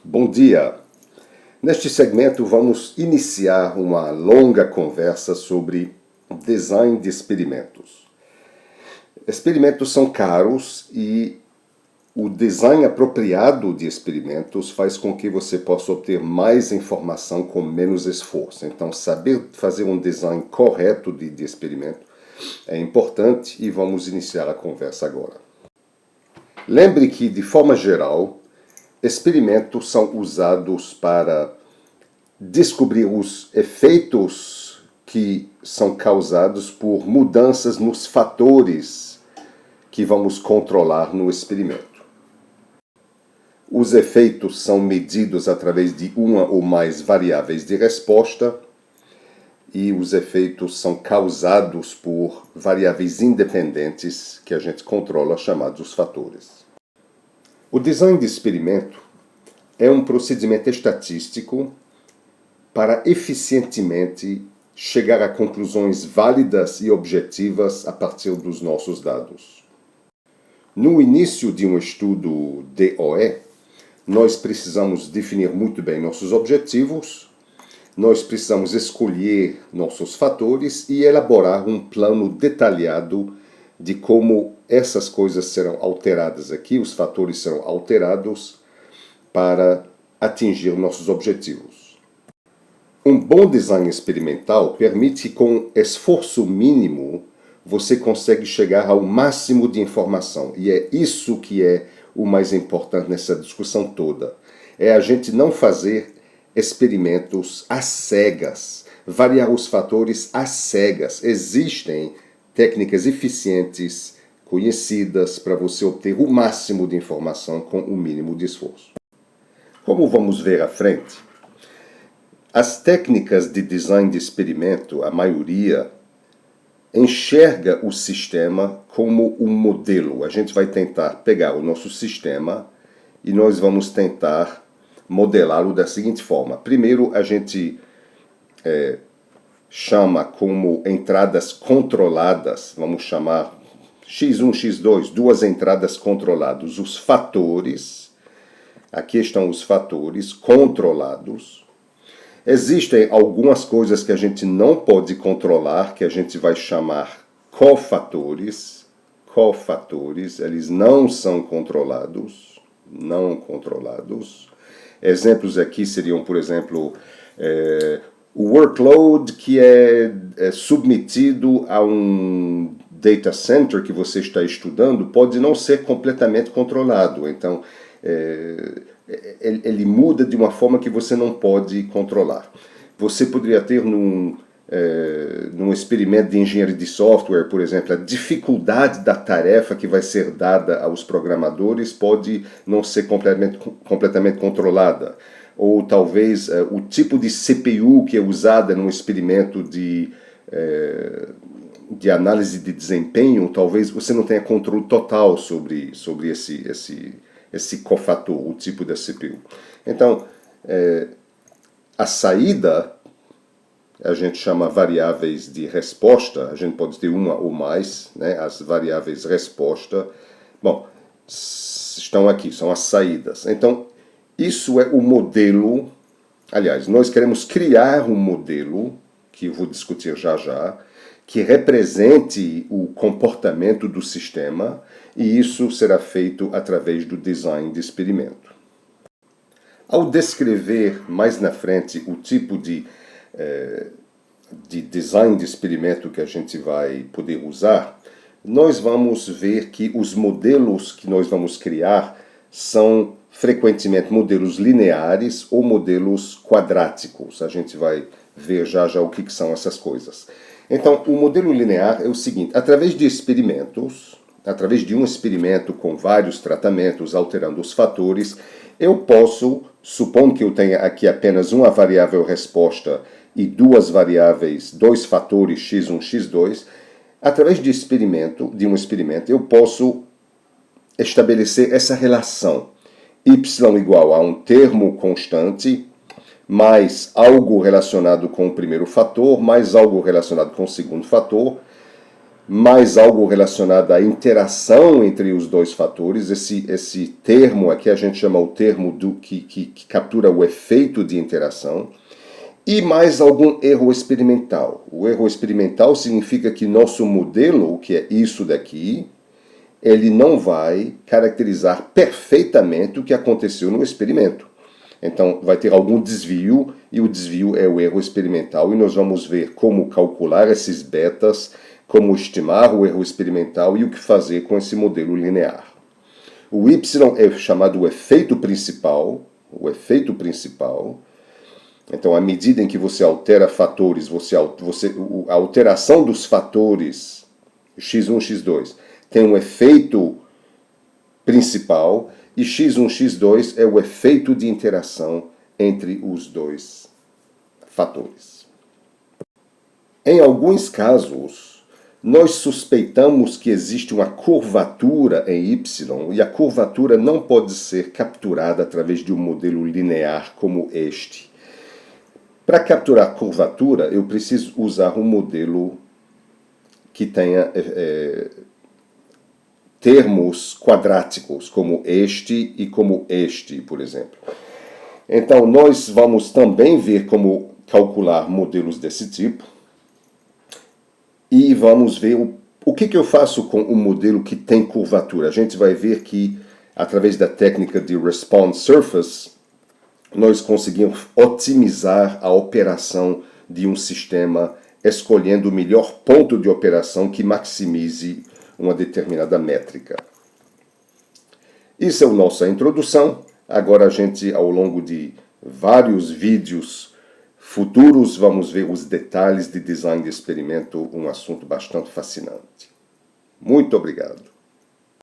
Bom dia! Neste segmento vamos iniciar uma longa conversa sobre design de experimentos. Experimentos são caros e o design apropriado de experimentos faz com que você possa obter mais informação com menos esforço. Então, saber fazer um design correto de experimento é importante e vamos iniciar a conversa agora. Lembre que, de forma geral, experimentos são usados para descobrir os efeitos que são causados por mudanças nos fatores que vamos controlar no experimento. Os efeitos são medidos através de uma ou mais variáveis de resposta e os efeitos são causados por variáveis independentes que a gente controla, chamados os fatores. O design de experimento é um procedimento estatístico para eficientemente chegar a conclusões válidas e objetivas a partir dos nossos dados. No início de um estudo DOE, nós precisamos definir muito bem nossos objetivos, nós precisamos escolher nossos fatores e elaborar um plano detalhado de como essas coisas serão alteradas aqui, os fatores serão alterados para atingir nossos objetivos. Um bom design experimental permite que com esforço mínimo você consegue chegar ao máximo de informação. E é isso que é o mais importante nessa discussão toda. É a gente não fazer experimentos às cegas, variar os fatores às cegas. Existem técnicas eficientes, conhecidas, para você obter o máximo de informação com o mínimo de esforço. Como vamos ver à frente, as técnicas de design de experimento, a maioria, enxerga o sistema como um modelo. A gente vai tentar pegar o nosso sistema e nós vamos tentar modelá-lo da seguinte forma. Primeiro, a gente chama como entradas controladas, vamos chamar X1, X2, duas entradas controladas, os fatores. Aqui estão os fatores controlados. Existem algumas coisas que a gente não pode controlar, que a gente vai chamar cofatores. Cofatores, eles não são controlados. Não controlados. Exemplos aqui seriam, por exemplo, o workload que é submetido a um data center que você está estudando pode não ser completamente controlado. Então, ele muda de uma forma que você não pode controlar. Você poderia ter num experimento de engenharia de software, por exemplo, a dificuldade da tarefa que vai ser dada aos programadores pode não ser completamente controlada. Ou talvez o tipo de CPU que é usada num experimento de análise de desempenho, talvez você não tenha controle total sobre esse cofator, o tipo da CPU. Então, a saída, a gente chama variáveis de resposta, a gente pode ter uma ou mais, né? As variáveis resposta, bom, estão aqui, são as saídas. Então, isso é o modelo, aliás, nós queremos criar um modelo, que eu vou discutir já já, que represente o comportamento do sistema, e isso será feito através do design de experimento. Ao descrever mais na frente o tipo de design de experimento que a gente vai poder usar, nós vamos ver que os modelos que nós vamos criar são frequentemente modelos lineares ou modelos quadráticos. A gente vai ver já o que são essas coisas. Então, o modelo linear é o seguinte: através de experimentos, através de um experimento com vários tratamentos alterando os fatores, eu posso, supondo que eu tenha aqui apenas uma variável resposta e duas variáveis, dois fatores x1, x2, através de um experimento, eu posso estabelecer essa relação y igual a um termo constante mais algo relacionado com o primeiro fator, mais algo relacionado com o segundo fator, mais algo relacionado à interação entre os dois fatores. Esse termo aqui a gente chama o termo que captura o efeito de interação. E mais algum erro experimental. O erro experimental significa que nosso modelo, que é isso daqui, ele não vai caracterizar perfeitamente o que aconteceu no experimento. Então, vai ter algum desvio, e o desvio é o erro experimental, e nós vamos ver como calcular esses betas, como estimar o erro experimental e o que fazer com esse modelo linear. O Y é chamado o efeito principal, Então, à medida em que você altera fatores, a alteração dos fatores x1, x2 tem um efeito principal, e x1, x2 é o efeito de interação entre os dois fatores. Em alguns casos, nós suspeitamos que existe uma curvatura em y, e a curvatura não pode ser capturada através de um modelo linear como este. Para capturar curvatura, eu preciso usar um modelo que tenha termos quadráticos, como este e como este, por exemplo. Então, nós vamos também ver como calcular modelos desse tipo, e vamos ver o que eu faço com um modelo que tem curvatura. A gente vai ver que, através da técnica de response surface, nós conseguimos otimizar a operação de um sistema, escolhendo o melhor ponto de operação que maximize uma determinada métrica. Isso é a nossa introdução. Agora a gente, ao longo de vários vídeos futuros, vamos ver os detalhes de design de experimento, um assunto bastante fascinante. Muito obrigado.